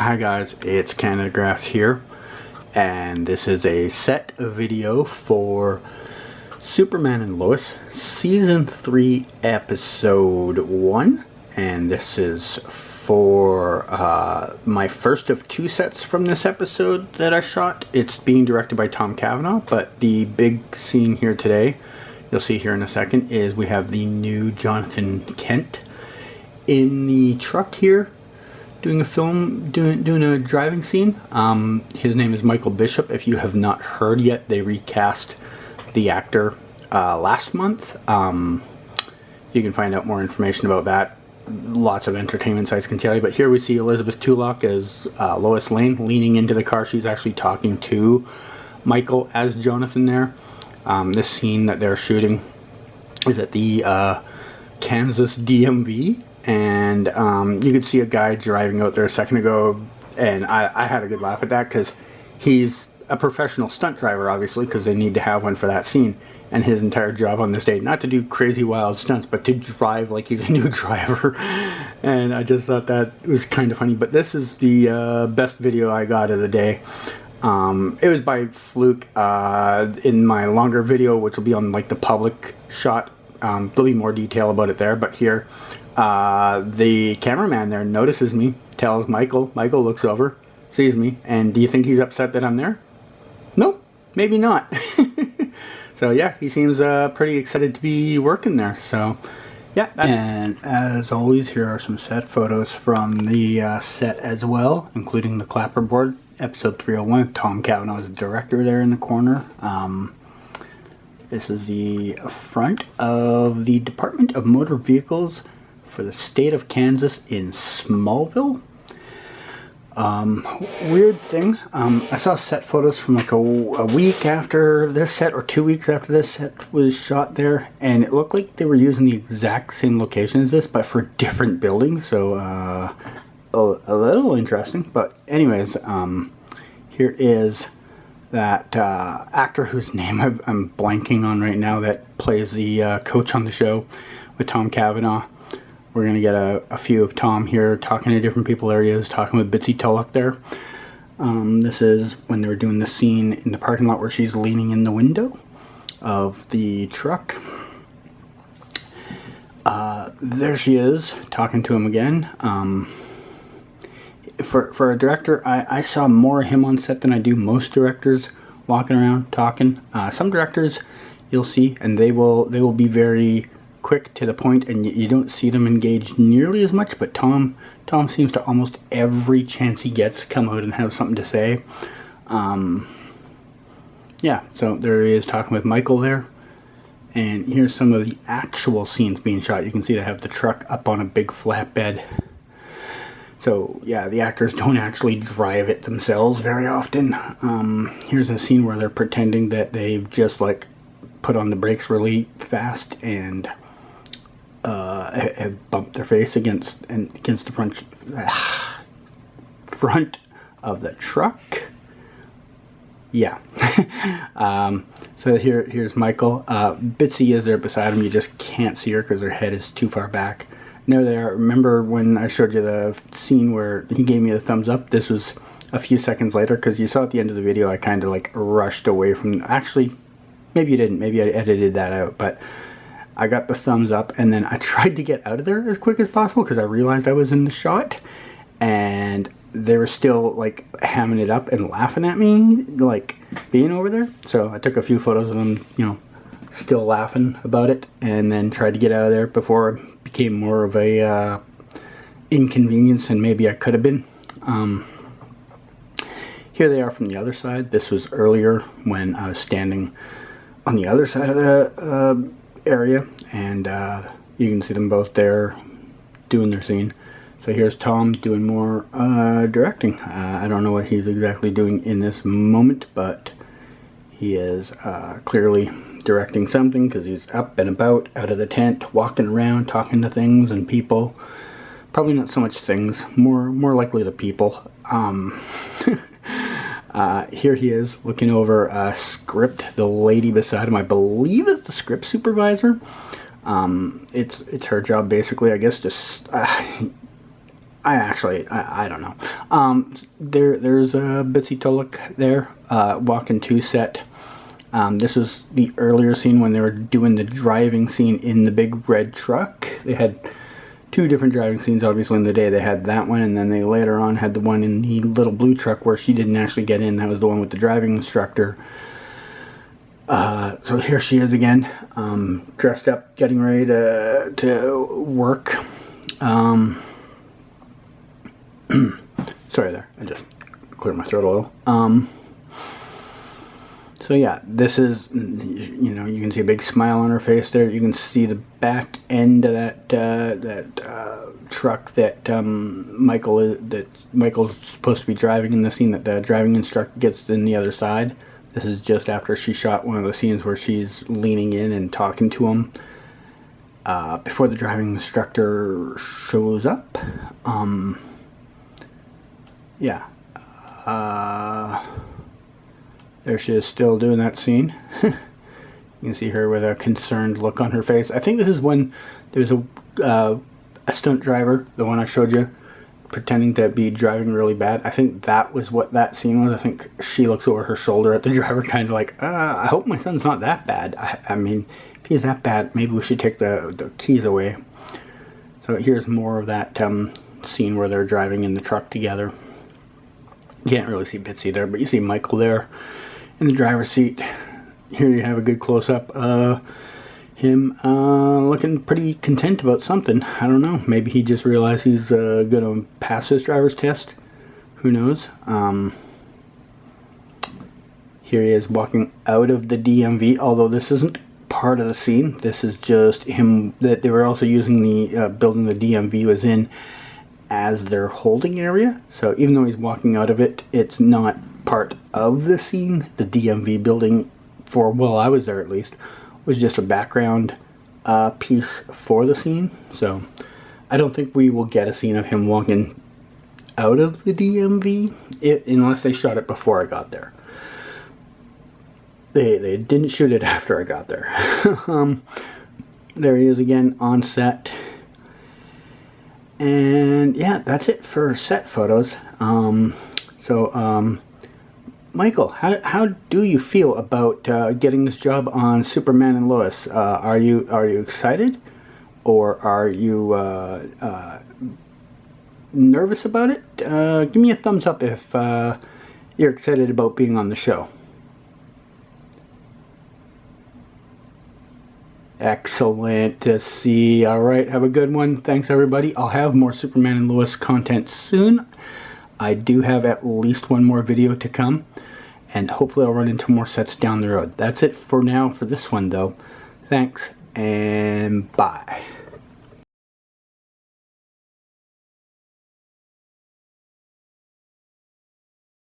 Hi guys, it's Canada Grass here, and this is a set video for Superman and Lois, Season 3, Episode 1, and this is for my first of two sets from this episode that I shot. It's being directed by Tom Cavanaugh, but the big scene here today, you'll see here in a second, is we have the new Jonathan Kent in the truck here, doing a film, doing a driving scene. His name is Michael Bishop. If you have not heard yet, they recast the actor last month. You can find out more information about that. Lots of entertainment sites can tell you. But here we see Elizabeth Tulloch as Lois Lane leaning into the car. She's actually talking to Michael as Jonathan there. This scene that they're shooting is at the Kansas DMV. And you could see a guy driving out there a second ago, and I had a good laugh at that because he's a professional stunt driver, obviously, because they need to have one for that scene. And his entire job on this day, not to do crazy wild stunts, but to drive like he's a new driver. And I just thought that was kind of funny. But this is the best video I got of the day. It was by fluke in my longer video, which will be on like the public shot. There'll be more detail about it there, but here the cameraman there notices me, tells Michael. Michael looks over, sees me, and do you think he's upset that I'm there? Nope, maybe not. So yeah, he seems pretty excited to be working there. So yeah, and as always, here are some set photos from the set as well, including the clapperboard, episode 301. Tom Cavanaugh is the director there in the corner. This is the front of the Department of Motor Vehicles for the state of Kansas in Smallville. Weird thing, I saw set photos from like a week after this set, or 2 weeks after this set was shot there, and it looked like they were using the exact same location as this, but for different buildings, so a little interesting. But anyways, here is that actor whose name I'm blanking on right now, that plays the coach on the show with Tom Cavanaugh. We're going to get a few of Tom here talking to different people areas, talking with Bitsie Tulloch there. This is when they were doing the scene in the parking lot where she's leaning in the window of the truck. There she is, talking to him again. For a director, I saw more of him on set than I do most directors walking around talking. Some directors you'll see, and they will be very quick to the point, and you don't see them engage nearly as much. But Tom seems to almost every chance he gets come out and have something to say. Yeah, so there he is talking with Michael there. And here's some of the actual scenes being shot. You can see they have the truck up on a big flatbed. So yeah, the actors don't actually drive it themselves very often. Here's a scene where they're pretending that they've just like put on the brakes really fast and have bumped their face against the front of the truck. Yeah. So here's Michael. Bitsie is there beside him. You just can't see her because her head is too far back. And there they are. Remember when I showed you the scene where he gave me the thumbs up? This was a few seconds later, because you saw at the end of the video I kind of like rushed away from. Actually, maybe you didn't. Maybe I edited that out. But I got the thumbs up, and then I tried to get out of there as quick as possible because I realized I was in the shot, and they were still like hamming it up and laughing at me, like being over there. So I took a few photos of them, you know, still laughing about it, and then tried to get out of there before it became more of a inconvenience than maybe I could have been. Here they are from the other side. This was earlier when I was standing on the other side of the area, and you can see them both there doing their scene. So here's Tom doing more directing. I don't know what he's exactly doing in this moment, but he is clearly directing something, because he's up and about, out of the tent, walking around, talking to things and people. Probably not so much things, more likely the people. Here he is looking over a script. The lady beside him, I believe, is the script supervisor. It's her job basically, I guess. Just I don't know. There's a Bitsie Tulloch there, walking to set. This is the earlier scene when they were doing the driving scene in the big red truck. They had two different driving scenes, obviously, in the day. They had that one, and then they later on had the one in the little blue truck where she didn't actually get in. That was the one with the driving instructor. So here she is again, dressed up, getting ready to work. Sorry there, I just cleared my throat a little. So yeah, this is, you know, you can see a big smile on her face there. You can see the back end of that truck that Michael's supposed to be driving in the scene that the driving instructor gets in the other side. This is just after she shot one of the scenes where she's leaning in and talking to him before the driving instructor shows up. Yeah. There she is, still doing that scene. You can see her with a concerned look on her face. I think this is when there's a stunt driver, the one I showed you, pretending to be driving really bad. I think that was what that scene was. I think she looks over her shoulder at the driver, kind of like, I hope my son's not that bad. I mean, if he's that bad, maybe we should take the keys away. So here's more of that scene where they're driving in the truck together. You can't really see Bitsie there, but you see Michael there in the driver's seat. Here you have a good close-up him looking pretty content about something. I don't know, maybe he just realized he's gonna pass his driver's test. Who knows? Here he is walking out of the DMV, although this isn't part of the scene. This is just him, that they were also using the building the DMV was in as their holding area. So even though he's walking out of it, it's not part of the scene. The DMV building, for, well, I was there at least, was just a background piece for the scene. So I don't think we will get a scene of him walking out of the DMV unless they shot it before I got there. They didn't shoot it after I got there. There he is again on set. And yeah, that's it for set photos. Michael, how do you feel about getting this job on Superman and Lois? Are you excited, or are you nervous about it? Give me a thumbs up if you're excited about being on the show. Excellent to see. All right, have a good one. Thanks, everybody. I'll have more Superman and Lois content soon. I do have at least one more video to come, and hopefully I'll run into more sets down the road. That's it for now for this one, though. Thanks, and bye.